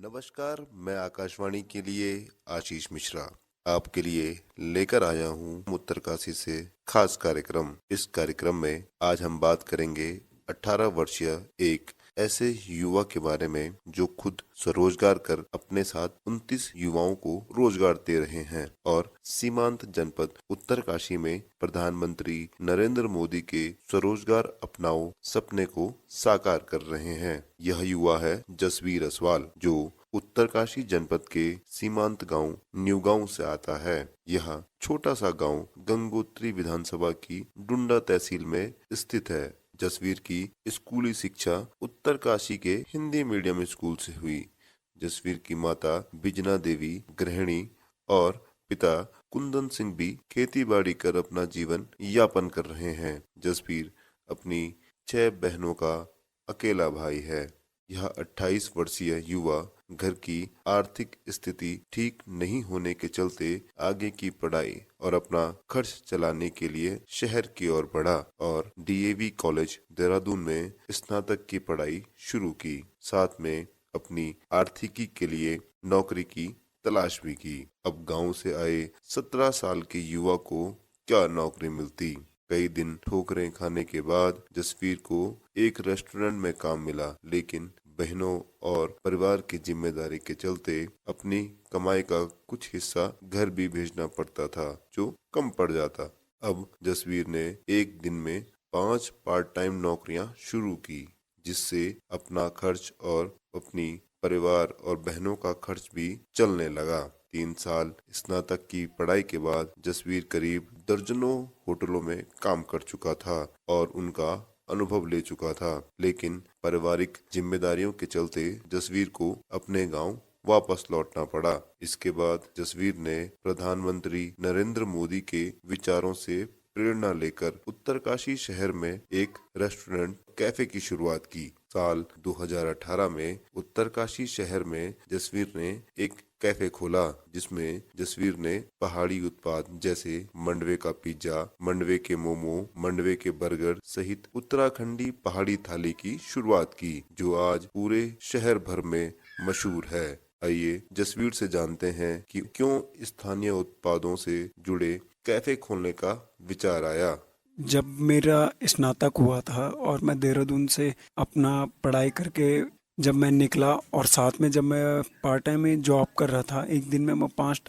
नमस्कार। मैं आकाशवाणी के लिए आशीष मिश्रा आपके लिए लेकर आया हूँ उत्तरकाशी से खास कार्यक्रम। इस कार्यक्रम में आज हम बात करेंगे 18 वर्षीय एक ऐसे युवा के बारे में जो खुद स्वरोजगार कर अपने साथ 29 युवाओं को रोजगार दे रहे हैं और सीमांत जनपद उत्तरकाशी में प्रधानमंत्री नरेंद्र मोदी के स्वरोजगार अपनाओ सपने को साकार कर रहे हैं। यह युवा है जसवीर असवाल, जो उत्तरकाशी जनपद के सीमांत गांव न्यू गांव से आता है। यह छोटा सा गांव गंगोत्री विधानसभा की डुंडा तहसील में स्थित है। जसवीर की स्कूली शिक्षा उत्तरकाशी के हिंदी मीडियम स्कूल से हुई। जसवीर की माता बिजना देवी गृहिणी और पिता कुंदन सिंह भी खेतीबाड़ी कर अपना जीवन यापन कर रहे हैं। जसवीर अपनी 6 बहनों का अकेला भाई है। यह 28 वर्षीय युवा घर की आर्थिक स्थिति ठीक नहीं होने के चलते आगे की पढ़ाई और अपना खर्च चलाने के लिए शहर की ओर बढ़ा और डीएवी कॉलेज देहरादून में स्नातक की पढ़ाई शुरू की। साथ में अपनी आर्थिकी के लिए नौकरी की तलाश भी की। अब गांव से आए 17 साल के युवा को क्या नौकरी मिलती। कई दिन ठोकरें खाने के बाद जसवीर को एक रेस्टोरेंट में काम मिला, लेकिन बहनों और परिवार की जिम्मेदारी के चलते अपनी कमाई का कुछ हिस्सा घर भी भेजना पड़ता था, जो कम पड़ जाता। अब जसवीर ने एक दिन में 5 पार्ट टाइम नौकरियां शुरू की, जिससे अपना खर्च और अपनी परिवार और बहनों का खर्च भी चलने लगा। 3 साल स्नातक की पढ़ाई के बाद जसवीर करीब दर्जनों होटलों में काम कर चुका था और उनका अनुभव ले चुका था, लेकिन पारिवारिक जिम्मेदारियों के चलते जसवीर को अपने गांव वापस लौटना पड़ा। इसके बाद जसवीर ने प्रधानमंत्री नरेंद्र मोदी के विचारों से प्रेरणा लेकर उत्तरकाशी शहर में एक रेस्टोरेंट कैफे की शुरुआत की। साल 2018 में उत्तरकाशी शहर में जसवीर ने एक कैफे खोला, जिसमें जसवीर ने पहाड़ी उत्पाद जैसे मंडवे का पिज्जा, मंडवे के मोमो, मंडवे के बर्गर सहित उत्तराखंडी पहाड़ी थाली की शुरुआत की, जो आज पूरे शहर भर में मशहूर है। आइए जसवीर से जानते हैं कि क्यों स्थानीय उत्पादों से जुड़े कैफे खोलने का विचार आया। जब मेरा स्नातक हुआ था और मैं देहरादून से अपना पढ़ाई करके जब मैं निकला और साथ में जब मैं पार्ट टाइम में जॉब कर रहा था, एक दिन में मैं 5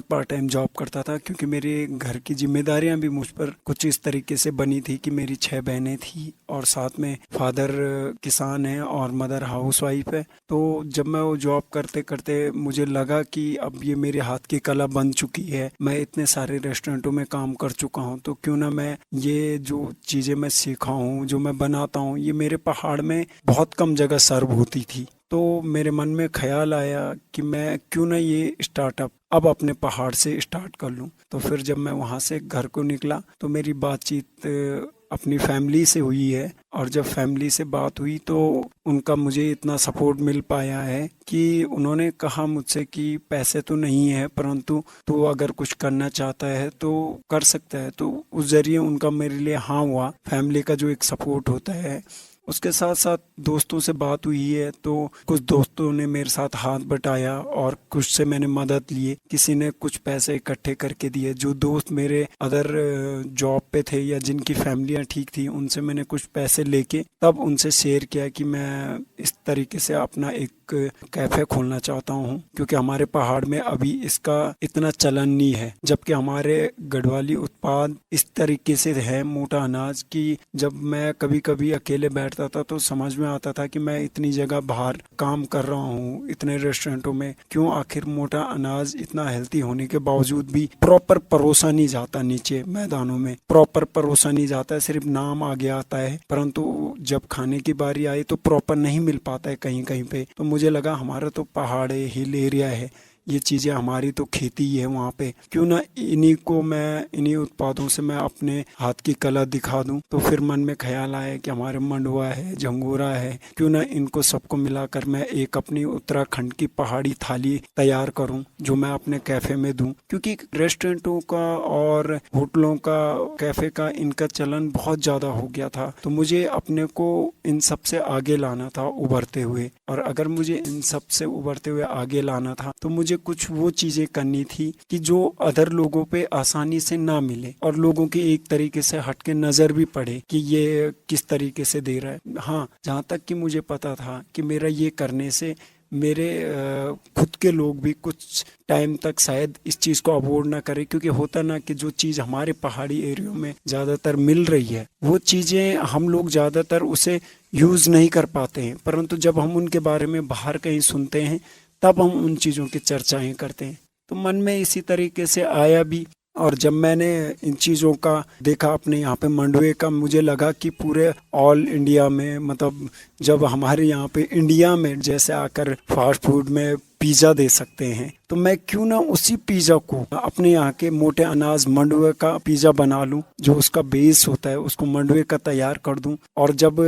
पार्ट टाइम जॉब करता था, क्योंकि मेरे घर की जिम्मेदारियां भी मुझ पर कुछ इस तरीके से बनी थी कि मेरी 6 बहनें थी और साथ में फादर किसान है और मदर हाउसवाइफ है। तो जब मैं वो जॉब करते करते मुझे लगा कि अब ये मेरे हाथ की कला बन चुकी है, मैं इतने सारे रेस्टोरेंटों में काम कर चुका हूँ, तो क्यों ना मैं ये जो चीज़ें मैं सीखा हूँ, जो मैं बनाता हूँ, ये मेरे पहाड़ में बहुत कम जगह सर्व होती थी। तो मेरे मन में ख्याल आया कि मैं क्यों ना ये स्टार्टअप अब अपने पहाड़ से स्टार्ट कर लूं। तो फिर जब मैं वहाँ से घर को निकला तो मेरी बातचीत अपनी फैमिली से हुई है, और जब फैमिली से बात हुई तो उनका मुझे इतना सपोर्ट मिल पाया है कि उन्होंने कहा मुझसे कि पैसे तो नहीं है, परंतु तू अगर कुछ करना चाहता है तो कर सकता है। तो उस जरिए उनका मेरे लिए हाँ हुआ। फैमिली का जो एक सपोर्ट होता है, उसके साथ साथ दोस्तों से बात हुई है, तो कुछ दोस्तों ने मेरे साथ हाथ बटाया और कुछ से मैंने मदद ली। किसी ने कुछ पैसे इकट्ठे करके दिए। जो दोस्त मेरे अदर जॉब पे थे या जिनकी फैमिलियां ठीक थी, उनसे मैंने कुछ पैसे लेके तब उनसे शेयर किया कि मैं इस तरीके से अपना एक कैफे खोलना चाहता हूँ, क्योंकि हमारे पहाड़ में अभी इसका इतना चलन नहीं है। जबकि हमारे गढ़वाली उत्पाद इस तरीके से है, मोटा अनाज, की जब मैं कभी कभी अकेले बैठता था तो समझ में आता था कि मैं इतनी जगह बाहर काम कर रहा हूँ, इतने रेस्टोरेंटों में, क्यों आखिर मोटा अनाज इतना हेल्थी होने के बावजूद भी प्रॉपर परोसा नहीं जाता। नीचे मैदानों में प्रॉपर परोसा नहीं जाता है, सिर्फ नाम आगे आता है, परंतु जब खाने की बारी आई तो प्रॉपर नहीं मिल पाता है कहीं कहीं पे। तो मुझे लगा हमारा तो पहाड़ है, हिल एरिया है, ये चीज़ें हमारी तो खेती ही है वहाँ पे, क्यों ना इन्हीं उत्पादों से मैं अपने हाथ की कला दिखा दूं। तो फिर मन में ख्याल आया कि हमारे मंडुआ है, झंगोरा है, क्यों ना इनको सबको मिलाकर मैं एक अपनी उत्तराखंड की पहाड़ी थाली तैयार करूं जो मैं अपने कैफे में दूं, क्योंकि रेस्टोरेंटों का और होटलों का, कैफे का इनका चलन बहुत ज़्यादा हो गया था। तो मुझे अपने को इन सब से आगे लाना था उभरते हुए, और अगर मुझे इन सब से उभरते हुए आगे लाना था तो मुझे कुछ वो चीज़ें करनी थी कि जो अदर लोगों पे आसानी से ना मिले और लोगों की एक तरीके से हटके नज़र भी पड़े कि ये किस तरीके से दे रहा है। हाँ, जहाँ तक कि मुझे पता था कि मेरा ये करने से मेरे खुद के लोग भी कुछ टाइम तक शायद इस चीज़ को अवॉइड ना करें, क्योंकि होता ना कि जो चीज़ हमारे पहाड़ी एरियो में ज़्यादातर मिल रही है वो चीज़ें हम लोग ज़्यादातर उसे यूज़ नहीं कर पाते हैं, परंतु जब हम उनके बारे में बाहर कहीं सुनते हैं तब हम उन चीज़ों की चर्चाएं करते हैं। तो मन में इसी तरीके से आया भी, और जब मैंने इन चीज़ों का देखा अपने यहाँ पे मंडुए का, मुझे लगा कि पूरे ऑल इंडिया में, मतलब जब हमारे यहाँ पे इंडिया में जैसे आकर फास्ट फूड में पिज़्ज़ा दे सकते हैं, तो मैं क्यों ना उसी पिज़्ज़ा को अपने यहाँ के मोटे अनाज मंडुए का पिज़्ज़ा बना लूँ, जो उसका बेस होता है उसको मंडुए का तैयार कर दूँ। और जब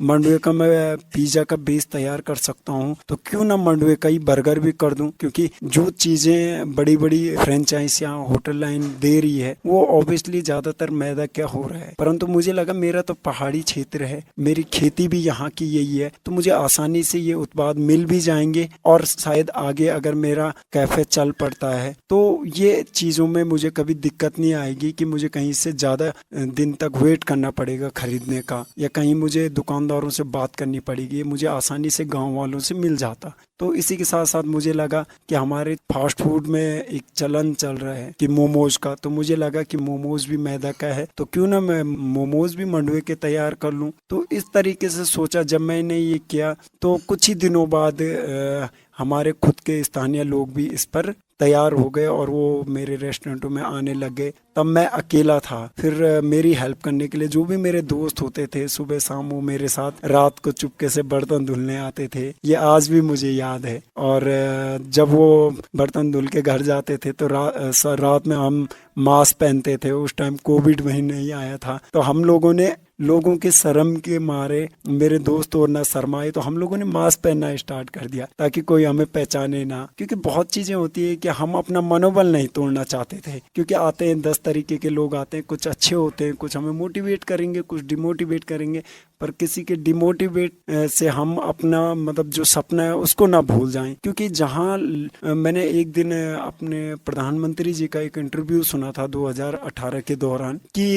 मंडुए का मैं पिज़्ज़ा का बेस तैयार कर सकता हूँ तो क्यों ना मंडुए का ही बर्गर भी कर दूँ, क्योंकि जो चीज़ें बड़ी बड़ी फ्रेंचाइज या होटल लाइन दे रही है वो ऑब्वियसली ज़्यादातर मैदा क्या हो रहा है, परंतु मुझे लगा मेरा तो पहाड़ी क्षेत्र है, मेरी खेती भी यहाँ की यही है, तो मुझे आसानी से ये उत्पाद मिल भी जाएंगे और शायद आगे अगर मेरा कैफे चल पड़ता है तो ये चीज़ों में मुझे कभी दिक्कत नहीं आएगी कि मुझे कहीं से ज़्यादा दिन तक वेट करना पड़ेगा खरीदने का, या कहीं मुझे दुकानदारों से बात करनी पड़ेगी, मुझे आसानी से गांव वालों से मिल जाता। तो इसी के साथ साथ मुझे लगा कि हमारे फास्ट फूड में एक चलन चल रहा है कि मोमोज का, तो मुझे लगा कि मोमोज भी मैदा का है, तो क्यों ना मैं मोमोज भी मंडुए के तैयार कर लूं। तो इस तरीके से सोचा। जब मैंने ये किया तो कुछ ही दिनों बाद हमारे खुद के स्थानीय लोग भी इस पर तैयार हो गए और वो मेरे रेस्टोरेंटों में आने लग गए। तब मैं अकेला था, फिर मेरी हेल्प करने के लिए जो भी मेरे दोस्त होते थे सुबह शाम वो मेरे साथ रात को चुपके से बर्तन धुलने आते थे, ये आज भी मुझे याद है। और जब वो बर्तन धुल के घर जाते थे तो रात में हम मास्क पहनते थे, उस टाइम कोविड वहीं नहीं आया था, तो हम लोगों ने लोगों के शर्म के मारे, मेरे दोस्त और ना शर्माए, तो हम लोगों ने मास्क पहनना स्टार्ट कर दिया ताकि कोई हमें पहचाने ना, क्योंकि बहुत चीज़ें होती है कि हम अपना मनोबल नहीं तोड़ना चाहते थे, क्योंकि आते हैं 10 तरीके के लोग आते हैं, कुछ अच्छे होते हैं, कुछ हमें मोटिवेट करेंगे, कुछ डिमोटिवेट करेंगे, पर किसी के डिमोटिवेट से हम अपना मतलब जो सपना है उसको ना भूल जाएं। क्योंकि जहां मैंने एक दिन अपने प्रधानमंत्री जी का एक इंटरव्यू सुना था 2018 के दौरान कि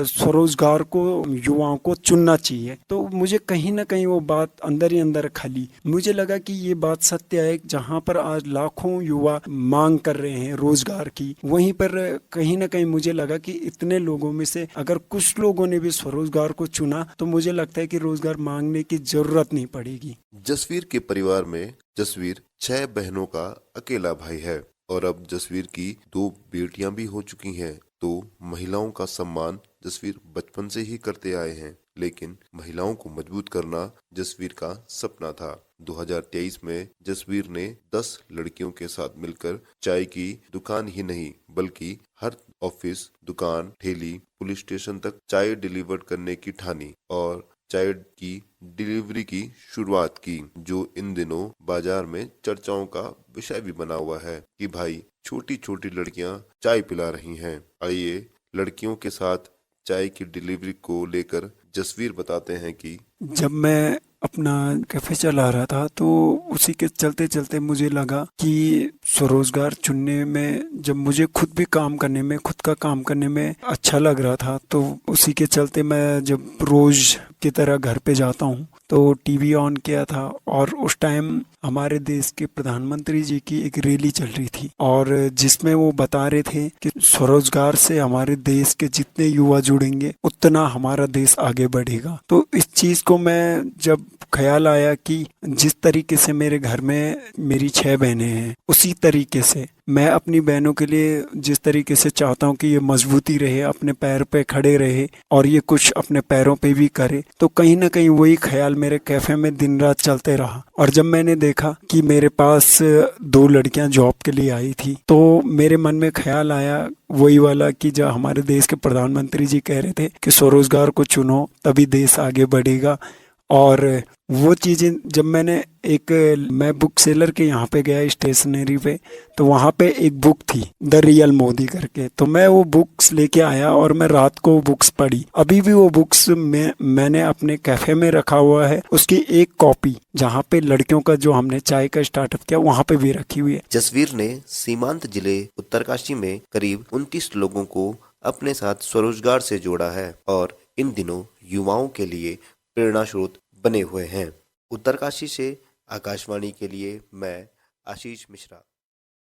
स्वरोजगार को युवाओं को चुनना चाहिए, तो मुझे कहीं ना कहीं वो बात अंदर ही अंदर खली। मुझे लगा कि ये बात सत्य है, जहां पर आज लाखों युवा मांग कर रहे हैं रोजगार की, वहीं पर कहीं ना कहीं मुझे लगा कि इतने लोगों में से अगर कुछ लोगों ने भी स्वरोजगार को चुना तो मुझे लगता है कि रोजगार मांगने की जरूरत नहीं पड़ेगी। जसवीर के परिवार में जसवीर 6 बहनों का अकेला भाई है और अब जसवीर की 2 बेटियां भी हो चुकी हैं। तो महिलाओं का सम्मान जसवीर बचपन से ही करते आए हैं, लेकिन महिलाओं को मजबूत करना जसवीर का सपना था। 2023 में जसवीर ने 10 लड़कियों के साथ मिलकर चाय की दुकान ही नहीं बल्कि हर ऑफिस, दुकान, ठेली, पुलिस स्टेशन तक चाय डिलीवर करने की ठानी और चाय की डिलीवरी की शुरुआत की, जो इन दिनों बाजार में चर्चाओं का विषय भी बना हुआ है कि भाई छोटी छोटी लड़कियां चाय पिला रही हैं। आइए लड़कियों के साथ चाय की डिलीवरी को लेकर जसवीर बताते हैं कि जब मैं अपना कैफे चला रहा था तो उसी के चलते चलते मुझे लगा कि स्वरोजगार चुनने में, जब मुझे खुद भी काम करने में, खुद का काम करने में अच्छा लग रहा था, तो उसी के चलते मैं जब रोज की तरह घर पे जाता हूँ तो टीवी ऑन किया था और उस टाइम हमारे देश के प्रधानमंत्री जी की एक रैली चल रही थी और जिसमें वो बता रहे थे कि स्वरोजगार से हमारे देश के जितने युवा जुड़ेंगे उतना हमारा देश आगे बढ़ेगा। तो इस चीज को मैं जब ख्याल आया कि जिस तरीके से मेरे घर में मेरी 6 बहनें हैं उसी तरीके से मैं अपनी बहनों के लिए जिस तरीके से चाहता हूँ कि ये मजबूती रहे, अपने पैर पे खड़े रहे और ये कुछ अपने पैरों पे भी करे, तो कहीं ना कहीं वही ख्याल मेरे कैफे में दिन रात चलते रहा। और जब मैंने देखा कि मेरे पास दो लड़कियां जॉब के लिए आई थी, तो मेरे मन में ख्याल आया वही वाला कि जो हमारे देश के प्रधानमंत्री जी कह रहे थे कि स्वरोजगार को चुनो तभी देश आगे बढ़ेगा। और वो चीज़ें जब मैं बुक सेलर के यहाँ पे गया स्टेशनरी पे, तो वहाँ पे एक बुक थी द रियल मोदी करके, तो मैं वो बुक्स लेके आया और मैं रात को वो बुक्स पढ़ी। अभी भी वो बुक्स मैंने अपने कैफे में रखा हुआ है, उसकी एक कॉपी जहाँ पे लड़कियों का जो हमने चाय का स्टार्टअप किया वहाँ पे भी रखी हुई है। जसवीर ने सीमांत जिले उत्तरकाशी में करीब 29 लोगों को अपने साथ स्वरोजगार से जोड़ा है और इन दिनों युवाओं के लिए प्रेरणा स्रोत बने हुए हैं। उत्तरकाशी से आकाशवाणी के लिए मैं आशीष मिश्रा।